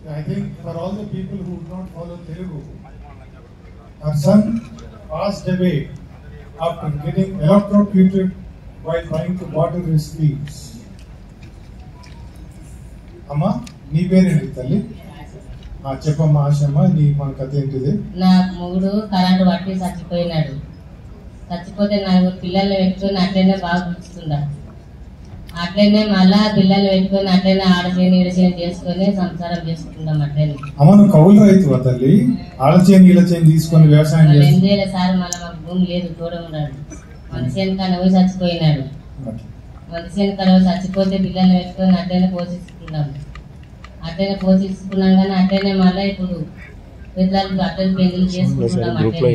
I think for all the people who do not follow Telugu, her son passed away after getting electrocuted while trying to water his fields. అమ్మా నీ పేరేంటి తల్లి? చెప్పమ్మా ఆశమ్మ, నీ మన కథ ఏంటిది? నా మొగుడు కరెంటు పట్టి చచ్చిపోయినాడు. చచ్చిపోతే నాకు పిల్లల్ని పెట్టుకొని అట్లనే బాగా పిలుస్తుండా. అట్లనే మళ్ళా పిల్లల్ని పెట్టుకొని అట్లనే ఆడచేని ఈడచేని చేసుకొని సంసారం చేసుకుంటాం. అట్లనే అమ్మ నువ్వు కౌలు రైతువా తల్లి? ఆడచేని ఈడచేని తీసుకొని వ్యవసాయం ఏం చేయలేదు సార్. మళ్ళీ మాకు భూమి లేదు, దూరం ఉన్నాడు. మనిషి వెనకాల పోయి చచ్చిపోయినాడు. మనిషి వెనకాల పోయి చచ్చిపోతే పిల్లల్ని పెట్టుకొని అట్లనే పోషించుకున్నాం. అట్లనే పోషించుకున్నాం కానీ అట్లనే మళ్ళీ ఇప్పుడు పిల్లలకు అట్లనే పెళ్లి చేసుకుంటున్నాం. అట్లనే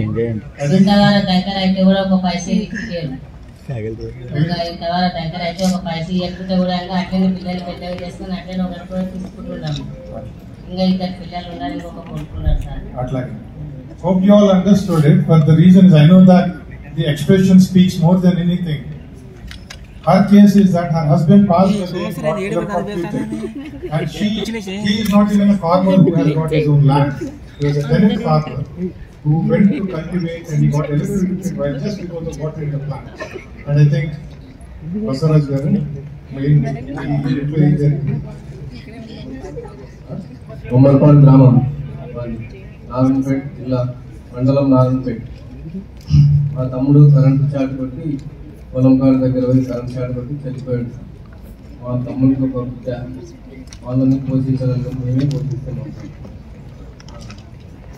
ఇంతవాళ్ళ దగ్గర అయితే కూడా ఒక పైసలు ఇచ్చేయరు. ఇంకా ఇంతవాళ్ళ దగ్గర అయితే ఒక పైసలు ఇవ్వకుంటే కూడా అట్లనే పిల్లలు పెద్దగా చేసుకుని అట్లనే ఒకటి కూడా తీసుకుంటున్నాము. ఇంకా ఇద్దరు పిల్లలు ఉన్నారు, ఇంకొక కొడుకున్నారు సార్. అట్లాగే hope you all understood it, but the reason is I know that the expression speaks more than anything. Her case is that her husband passed away and he is not even a farmer who has got his own land. He was a tenant farmer who went to cultivate and he got electrocuted while just because of watering the plant. And I think Basaraj garu main Umarpal Gramam, Narayanpet జిల్లా మండలం నారాయణపేట. మా తమ్ముడు current shot కొట్టి పొలం కాడ దగ్గర పోయి current shot కొట్టి చచ్చిపోయాడు. మా తమ్ముడికి ఒక బిడ్డ, వాళ్ళని పోషించడానికి మేమే పోషిస్తున్నాం.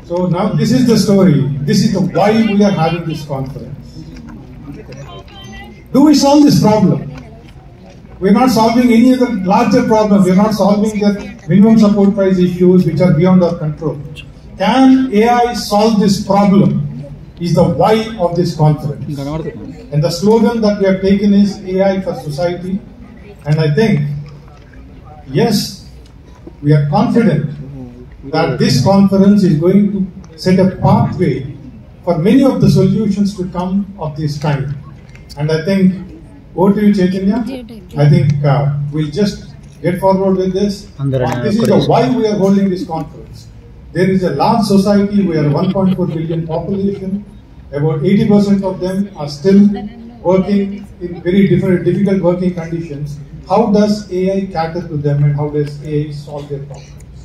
So now this is the story. This is the why we are having this conference. Do we solve this problem? We are not solving any other larger problem. We are not solving the minimum support price issues which are beyond our control. Can AI solve this problem? Is the why of this conference. And the slogan that we have taken is AI for society. And I think, yes, we are confident that this conference is going to set a pathway for many of the solutions to come of this kind. And I think, over to you, Chaitanya. I think we'll just get forward with this. This is the why we are holding this conference. There is a large society. We are 1.4 billion population. About 80% of them are still working in very difficult working conditions. How does AI cater to them and how does AI solve their problems?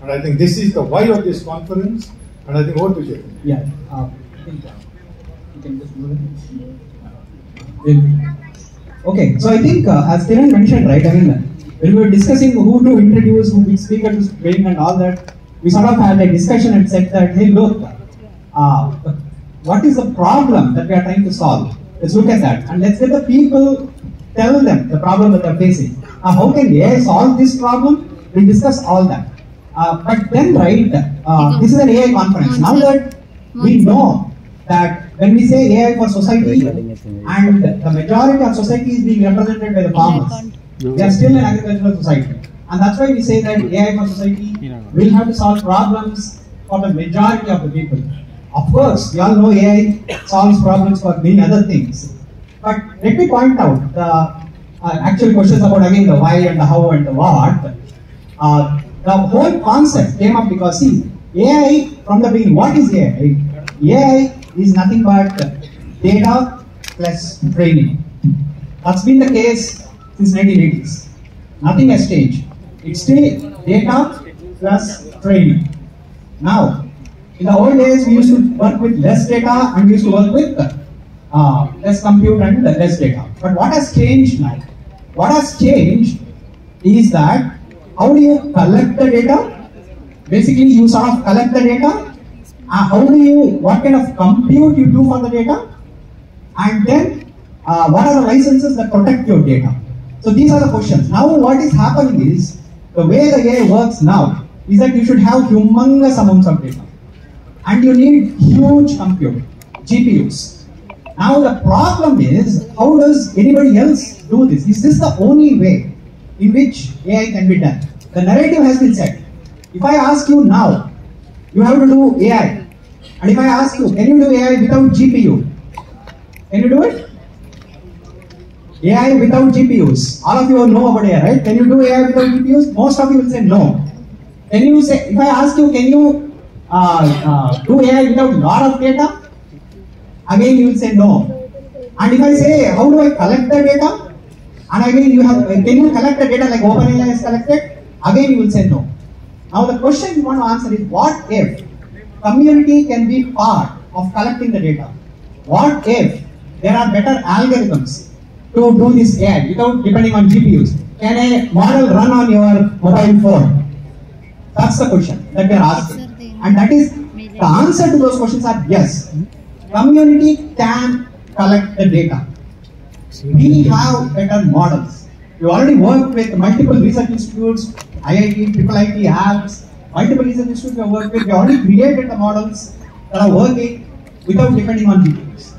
And I think this is the why of this conference. And I think over to you. Yeah. You can just move it. Okay. So I think as Kiran mentioned, right? I mean, when we were discussing who to introduce, who which speaker to bring, and all that, we sort of had a discussion and said that, hey, look, what is the problem that we are trying to solve? Let's look at that and let's let the people tell them the problem that they're facing. How can AI solve this problem? We'll discuss all that. But then, right, this is an AI conference. Now that we know that when we say AI for society and the majority of society is being represented by the farmers, we are still an agricultural society. And that's why we say that AI for society will have to solve problems for the majority of the people. Of course, we all know AI solves problems for many other things. But let me point out the actual questions about again the why and the how and the what. The whole concept came up because see, AI from the beginning, what is AI? AI is nothing but data plus training. That's been the case since 1980s. Nothing has changed. It's still data plus training. Now, in the old days, we used to work with less data and we used to work with less compute and less data. But what has changed now? What has changed is that how do you collect the data? Basically, you sort of collect the data. What kind of compute you do for the data? And then, what are the licenses that protect your data? So these are the questions. Now, what is happening is, the way the AI works now is that you should have humongous amounts of data. And you need huge compute, GPUs. Now the problem is, how does anybody else do this? Is this the only way in which AI can be done? The narrative has been set. If I ask you now, you have to do AI. And if I ask you, can you do AI without GPU? Can you do it? AI without GPUs. All of you know about AI, right? Can you do AI without GPUs? Most of you will say no. Can you say, if I ask you, can you do AI without lot of data? Again, you will say no. And if I say, how do I collect the data? And again, can you collect the data like OpenAI has collected? Again, you will say no. Now the question you want to answer is, what if community can be part of collecting the data? What if there are better algorithms to do this AI without depending on GPUs? Can a model run on your mobile phone? That's the question that we are asking. And that is, the answer to those questions are yes. Community can collect the data. We have better models. We already work with multiple research institutes, IIT, IIIT, apps, multiple research institutes we have worked with. We already created the models that are working without depending on GPUs.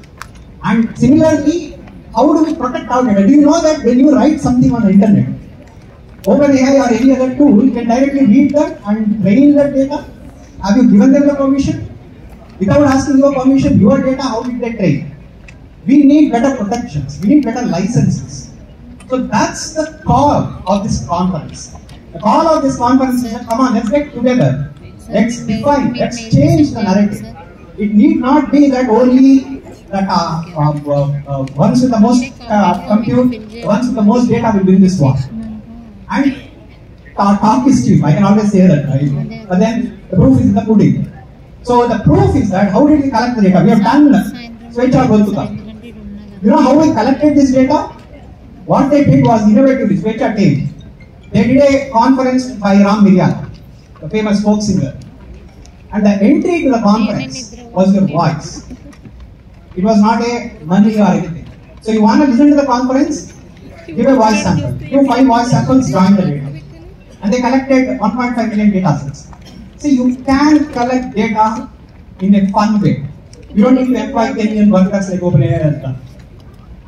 And similarly, how do we protect our data? Do you know that when you write something on the internet, OpenAI or any other tool can directly read that and train that data? Have you given them the permission? Without asking your permission, your data, how did they train? We need better protections. We need better licenses. So that's the call of this conference. The call of this conference is that, come on, let's get together. Let's define, let's change the narrative. It need not be that only that ones with the most compute, ones with the most data will win this war. And talk is cheap, I can always say that, right? But then the proof is in the pudding. So the proof is that, how did we collect the data? We have done Swechha Goltuka. You know how we collected this data? What they did was innovative, the Swechha team. They did a conference by Ram Miryal, the famous folk singer. And the entry to the conference was your voice. It was not a money or anything. So you want to listen to the conference? Give a voice sample. Give 5 voice samples, join the data. And they collected 1.5 million data sets. See, you can collect data in a fun way. You don't need to employ 10 million workers like OpenAI has done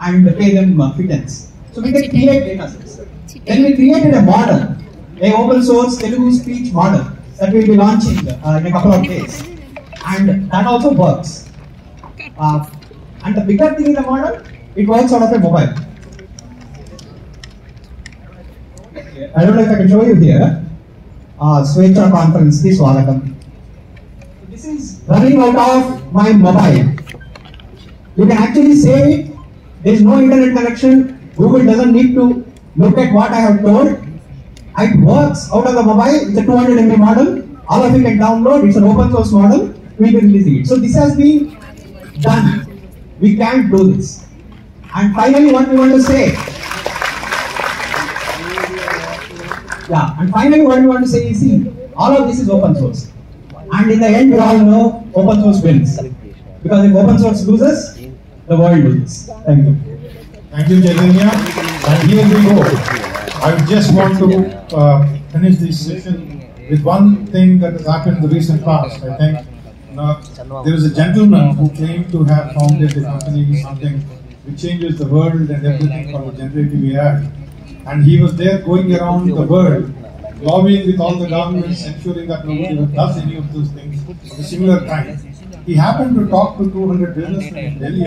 and pay them pittance. So we can create data sets. Then we created a model, a open source Telugu speech model that we will be launching in a couple of days. And that also works. And the bigger thing in the model, it works out of a mobile. I don't know if I can show you here. Swechha conference, this Swagatam. This is running out of my mobile. You can actually say it. There is no internet connection. Google doesn't need to look at what I have told. It works out of the mobile. It's a 200 MB model. All of you can download. It's an open source model. We'll be releasing it. So this has been done. We can't do this. And finally, what we want to say. Yeah, and finally what we want to say is, see, all of this is open source. And in the end, we all know open source wins. Because if open source loses, the world loses. Thank you. Thank you, Chaitanya. And here we go. I just want to finish this session with one thing that has happened in the recent past. I think there is a gentleman who claimed to have founded a company, something which changes the world and everything for the generative AI. And he was there going around the world, lobbying with all the governments, ensuring that nobody does any of those things of a similar kind. He happened to talk to 200 businessmen in Delhi.